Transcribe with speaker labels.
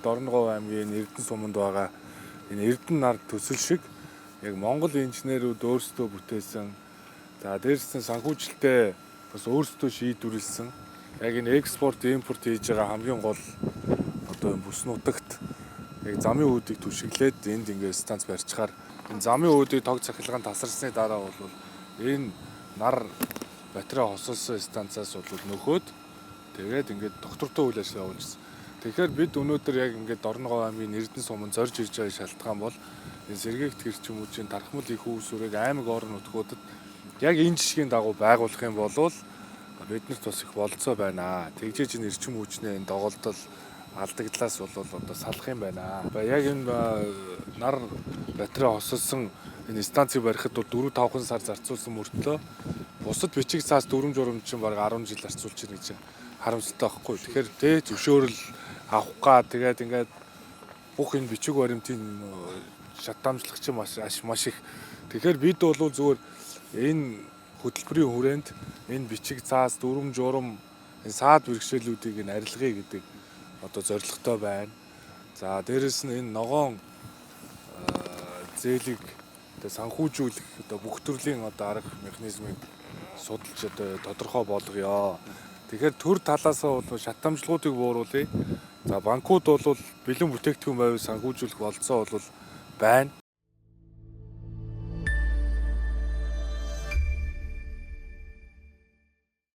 Speaker 1: Дорногов аймгийн Эрдэнэ суманд байгаа энэ Эрдэнэ нар төсөл шиг яг Монгол инженерүүд өөрсдөө бүтээсэн. За дээрс нь санхүүжилтээ бас өөрсдөө шийдвэрлсэн. Яг энэ экспорт, импорт хийж байгаа хамгийн гол одоо бүс нутагт яг замын үүдийг түшиглээд энд ингээд станц барьчихаар энэ замын үүдийг тог цахилгаан тасарсны дараа бол энэ нар батарей хосолсон станцаас бол нөхөөд тэгээд ингээд доктортой үйл ажиллагаа явуулсан. Тэгэхээр бид өнөөдөр яг ингээд Дорногов аймгийн Эрдэнэ суманд зорж ирж байгаа шалтгаан бол энэ сэргээгт гэрчмүүдийн тархмал их үүсвэрийг аймаг орон нутгуудад яг энэ жишгийн дагуу байгуулах юм бол биднэрт бас их болцоо байна. Тэгжээж энэ эрчим хүчний энэ доголдол алдагдлаас бол одоо салах юм байна. Яг энэ нар батарей хосолсон энэ станцыг барихад бол 4-5 сар зарцуулсан мөртлөө бусад бичиг цаас дүрм журам чинь баг 10 жил зарцуулж ирнэ гэж харамсалтай байхгүй. Тэгэхээр тэ зөвшөөрөл авах га тэгээд ингээд бүх энэ бичиг баримтын шатаамжлах чинь маш их. Тэгэхээр бид бол зүгээр энэ хөтөлбөрийн хүрээнд энэ бичиг цаас дүрм журам энэ саад бэрхшээлүүдийг нь арилгая гэдэг одоо зорилготой байна. За дээрэс нь энэ ногоон зээлийг одоо санхүүжүүлэх одоо бүх төрлийн одоо арга механизмыг судалж одоо тодорхой болгоё. Тэгэхээр төр талаасаа бол шатамжлагуудыг бууруулъя. За банкуд бол бэлэн бүтээгдэхүүн байвал санхүүжүүлэх болцоо бол байна.